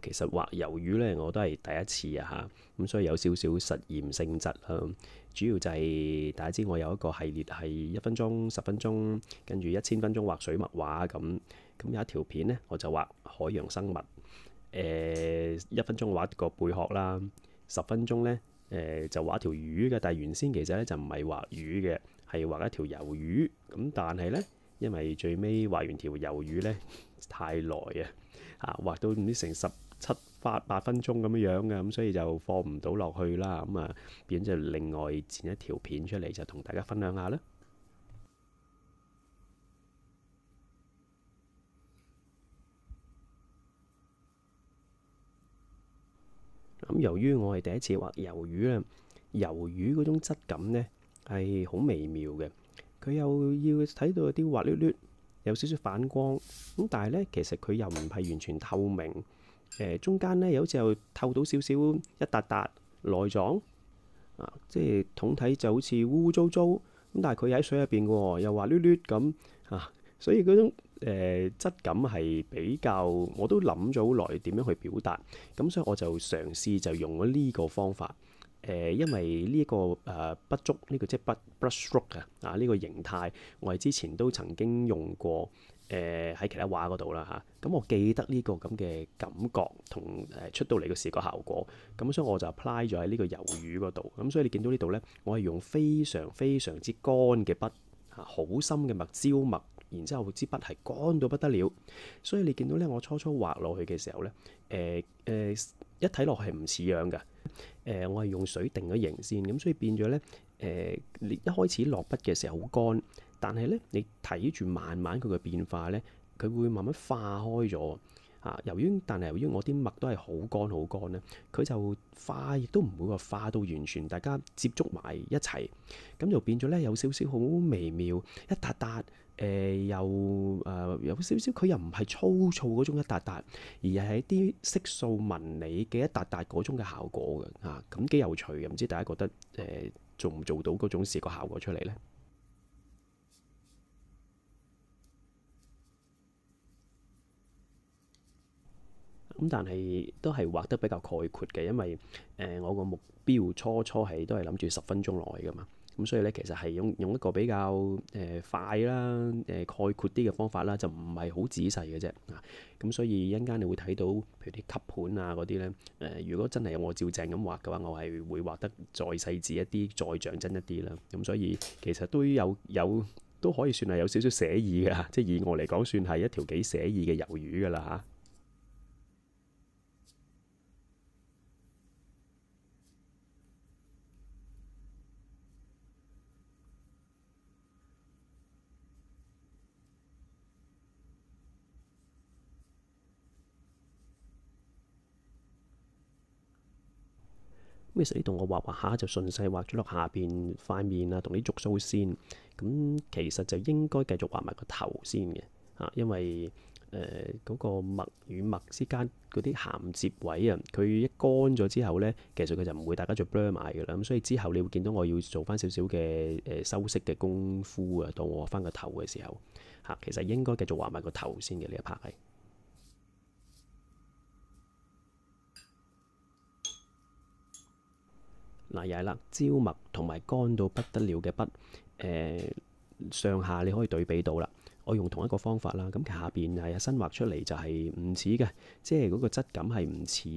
其實畫魷魚呢，我都係第一次啊嚇，咁所以有少少實驗性質啦。主要就係大家知我有一個系列係1分鐘、10分鐘，跟住1000分鐘畫水墨畫咁。咁有一條片呢，我就畫海洋生物。1分鐘畫個貝殼啦，10分鐘呢，就畫條魚嘅。但係原先其實呢，就唔係畫魚嘅，係畫一條魷魚。咁但係呢，因為最尾畫完條魷魚呢，太耐啊，畫到唔知成17、8分鐘咁樣嘅，咁所以就放唔到落去啦。咁啊，變咗就另外剪一條片出嚟，就同大家分享下啦。咁由於我係第一次畫魷魚啦，魷魚嗰種質感呢係好微妙嘅，佢又要睇到有啲滑捋捋，有少少反光，咁但係呢，其實佢又唔係完全透明，中間呢又好似又透到少少一笪笪內臟啊，即係統體就好似污污糟糟，咁但係佢喺水入邊嘅喎，又滑捋捋咁啊，所以嗰種質感係比較，我都諗咗好耐點樣去表達，咁所以我就嘗試就用咗呢個方法。因為呢、一個筆觸呢、個即係 brush stroke 呢個形態，我係之前都曾經用過喺其他畫嗰度啦嚇。咁我記得呢個咁嘅感覺同出到嚟嘅視覺效果，咁所以我就 apply 咗喺呢個魷魚嗰度。咁所以你見到呢度呢，我係用非常非常之乾嘅筆好深嘅墨焦墨，然之後支筆係乾到不得了。所以你見到呢，我初初畫落去嘅時候呢，一睇落係唔似樣嘅。我係用水定咗型先，咁所以變咗呢，你一開始落筆嘅時候好乾，但係呢，你睇住慢慢佢嘅變化呢，佢會慢慢化開咗啊。由於我啲墨都係好乾好乾呢，佢就化亦都唔會話化到完全大家接觸埋一齊，咁就變咗呢，有少少好微妙一笪笪。有少少，佢又唔係粗糙嗰種一笪笪，而係啲色素紋理嘅一笪笪嗰種嘅效果嘅啊，咁幾有趣嘅。唔知大家覺得做唔做到嗰種視覺效果出嚟呢？咁但係都係畫得比較概括嘅，因為我個目標初係都係諗住10分鐘內噶嘛，咁所以咧其實係用一個比較快啦概括啲嘅方法啦，就唔係好仔細嘅啫啊。咁所以一陣間你會睇到，譬如啲吸盤啊嗰啲咧，如果真係有我照正咁畫嘅話，我係會畫得再細緻一啲，再象真一啲啦。咁所以其實都都可以算係有少少寫意嘅，即係以我嚟講算係一條幾寫意嘅魷魚噶啦嚇。咁其實呢度我畫畫下就順勢畫咗落下邊塊面啊，同啲觸鬚先。咁其實就應該繼續畫埋個頭先嘅因為嗰個墨與墨之間嗰啲銜接位啊，佢一乾咗之後呢，其實佢就唔會大家再 blur 埋嘅啦。咁所以之後你會見到我要做翻少少嘅修飾嘅功夫啊，到我畫翻個頭嘅時候其實應該繼續畫埋個頭先嘅呢一 part 係。嗱，又係啦，焦墨同埋乾到不得了嘅筆，上下你可以對比到啦。我用同一個方法啦，咁下邊係新畫出嚟就係唔似嘅，即係嗰個質感係唔似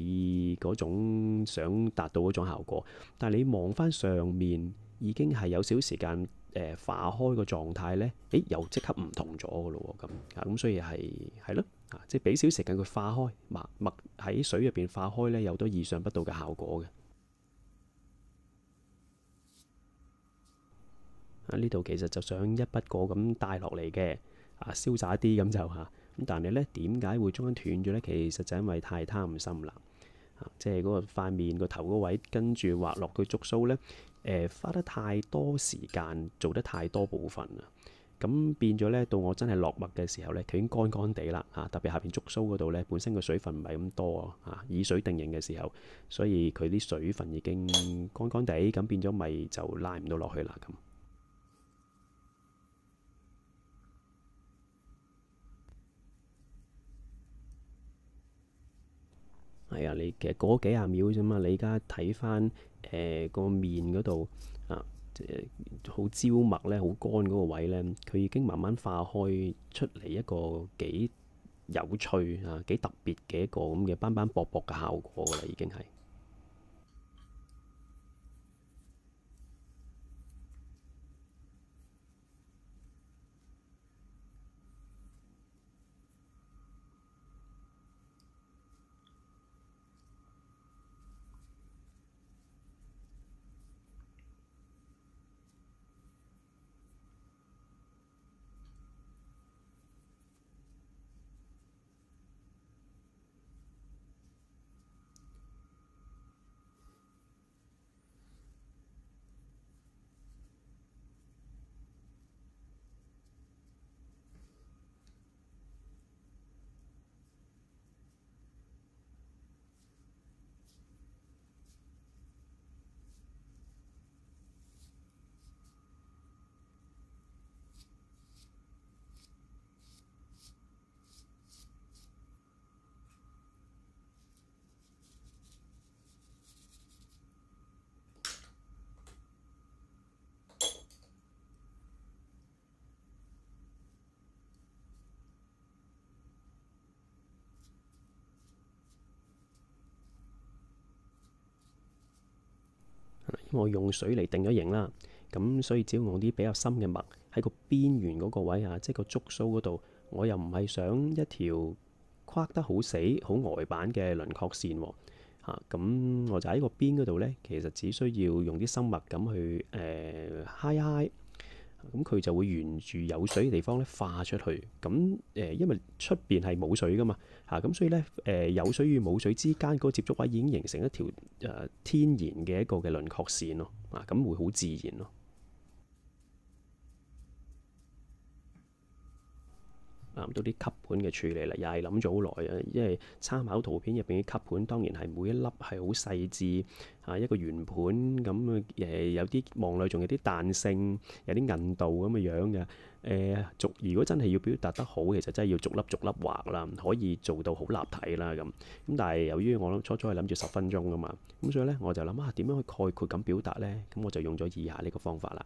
嗰種想達到嗰種效果。但係你望翻上面已經係有少少時間化開個狀態呢，又即刻唔同咗嘅咯喎，咁所以係咯，即係俾少時間佢化開，墨喺水入邊化開呢，有多意想不到嘅效果嘅。呢度其實就想一筆過咁帶落嚟嘅，瀟灑啲咁就咁但係呢，點解會中間斷咗呢？其實就因為太貪心啦，即係嗰個塊面個頭嗰位跟住畫落個觸鬚呢，花得太多時間，做得太多部分啦，咁變咗呢，到我真係落墨嘅時候呢，佢已經乾乾地啦，特別下邊觸鬚嗰度呢，本身個水分唔係咁多以水定型嘅時候，所以佢啲水分已經乾乾地，咁變咗咪就拉唔到落去啦咁。係啊，你其實過幾廿秒啫嘛，你而家睇翻個面嗰度啊，好焦墨咧，好乾嗰個位咧，佢已經慢慢化開出嚟一個幾有趣啊，幾特別嘅一個咁嘅斑斑駁駁嘅效果噶啦，已經係。因為我用水嚟定咗型啦，咁所以只要用啲比較深嘅墨喺個邊緣嗰個位啊，即係個觸鬚嗰度，我又唔係想一條框得好死、好呆板嘅輪廓線喎。咁我就喺個邊嗰度呢，其實只需要用啲深墨咁去揩一揩，咁佢就會沿住有水嘅地方咧化出去。咁因為出邊係冇水噶嘛，咁所以咧有水與冇水之間嗰個接觸位已經形成一條天然嘅一個嘅輪廓線咯，咁會好自然咯。到啲吸盤嘅處理啦，又係諗咗好耐啊！因為參考圖片入邊嘅吸盤，當然係每一粒係好細緻一個圓盤咁有啲望落仲有啲彈性，有啲韌度咁嘅樣嘅。如果真係要表達得好，其實真係要逐粒逐粒畫啦，可以做到好立體啦咁。但係由於我初初係諗住10分鐘噶嘛，咁所以咧我就諗點樣去概括咁表達呢？咁我就用咗以下呢個方法啦。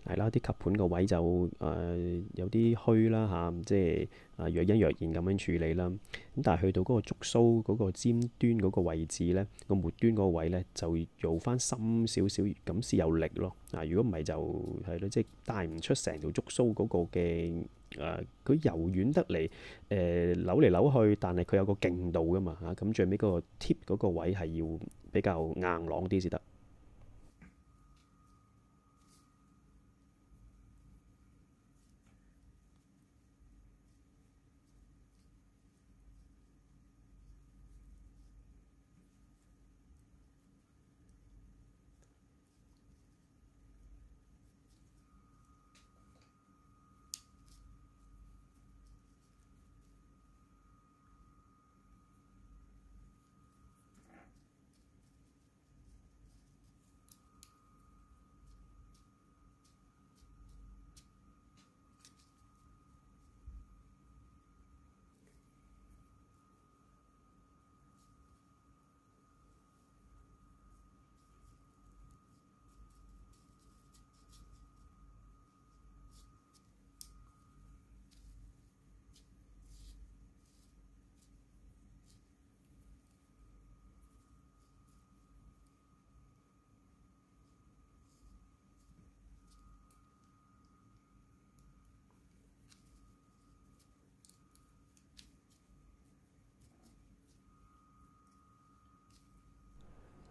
係啦，啲吸盤個位就有啲虛啦即係若隱若現咁樣處理啦。咁但係去到嗰個觸鬚嗰個尖端嗰個位置呢，個末端嗰個位呢，就做翻深少少，咁先有力咯。如果唔係就係咯，即係帶唔出成條觸鬚嗰個嘅佢柔軟得嚟扭嚟扭去，但係佢有個勁度噶嘛咁最尾嗰個 tip 嗰個位係要比較硬朗啲先得。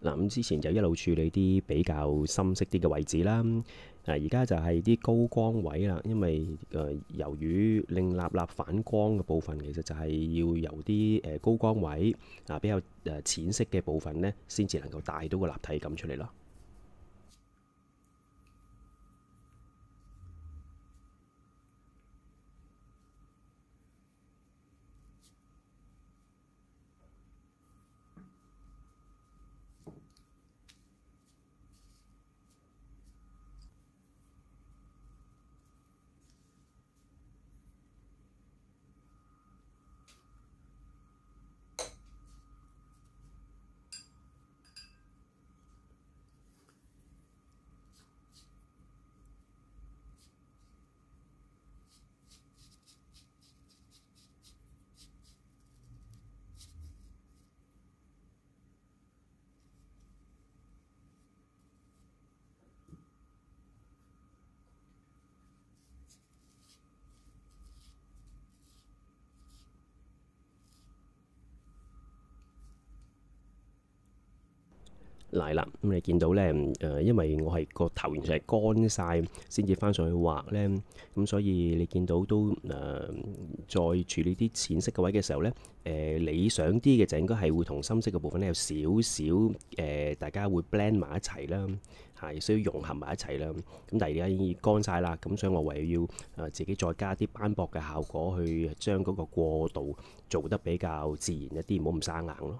嗱，咁之前就一路處理啲比較深色啲嘅位置啦。而家就係啲高光位啦，因為魷魚令立立反光嘅部分，其實就係要由啲高光位比較淺色嘅部分呢，先至能夠帶到個立體感出嚟咯。嚟啦，咁你見到呢，因為我係個頭完全係乾晒先至翻上去畫呢。咁所以你見到都再處理啲淺色嘅位嘅時候呢，理想啲嘅就應該係會同深色嘅部分呢有少少大家會 blend 埋一齊啦，係需要融合埋一齊啦。咁但係而家已經乾晒啦，咁所以我唯有要自己再加啲斑駁嘅效果去將嗰個過渡做得比較自然一啲，唔好咁生硬咯。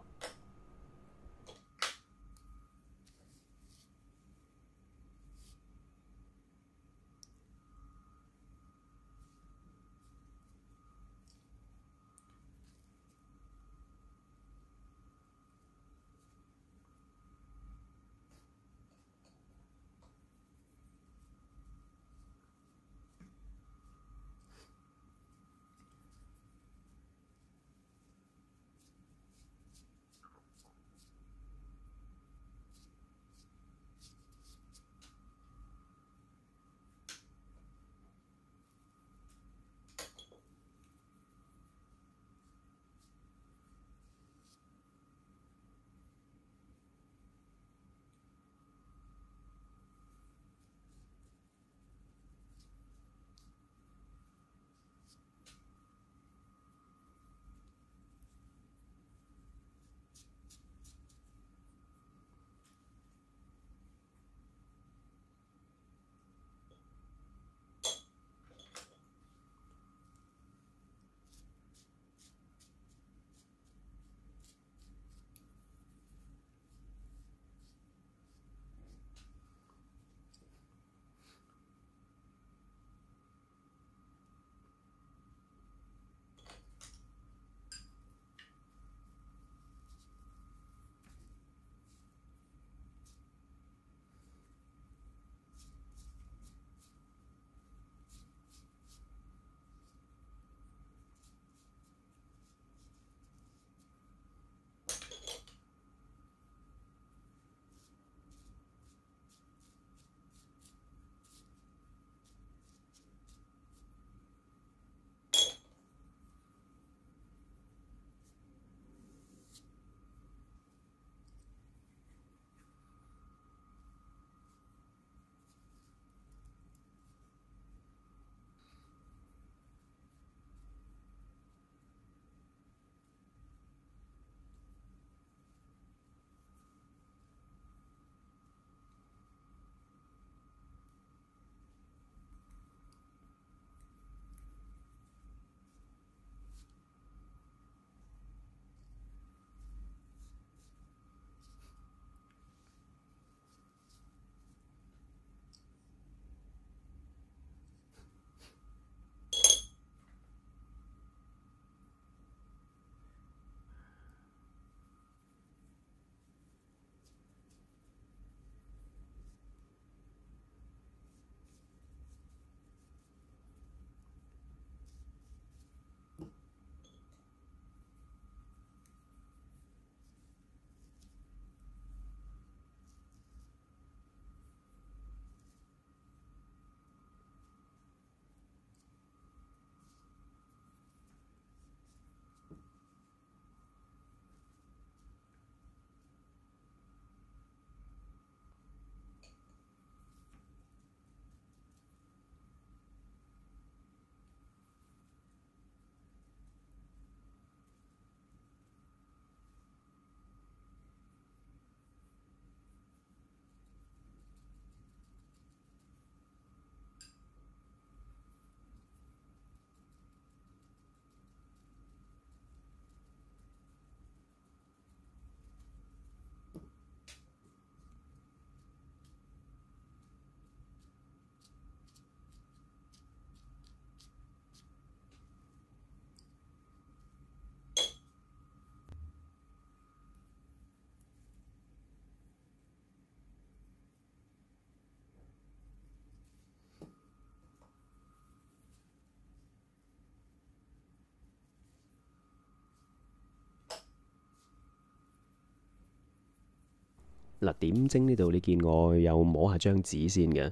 嗱，點蒸呢度你見我有摸下張紙先嘅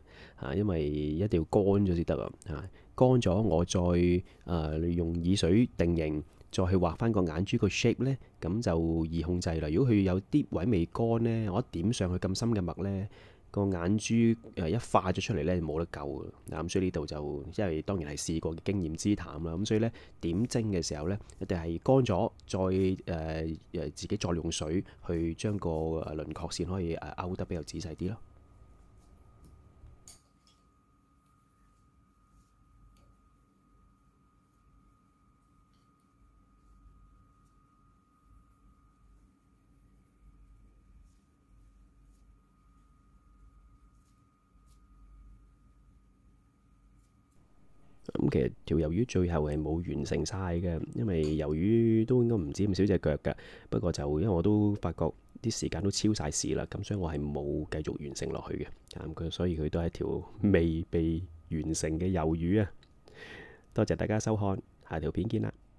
因為一定要乾咗先得啊。乾咗我再用以水定型，再去畫翻個眼珠個 shape 呢，咁就易控制啦。如果佢有啲位未乾呢，我一點上去咁深嘅墨呢，個眼珠一化咗出嚟呢，冇得救嘅。咁所以呢度就因為當然係試過嘅經驗之談啦。咁所以呢，點蒸嘅時候呢，一定係乾咗，再自己再用水去將個輪廓線可以勾得比較仔細啲咯。咁其實條魷魚最後係冇完成晒嘅，因為魷魚都應該唔止咁少隻腳嘅。不過就因為我都發覺啲時間都超晒時啦，咁所以我係冇繼續完成落去嘅。所以佢都係一條未被完成嘅魷魚啊！多謝大家收看，下條片見啦〜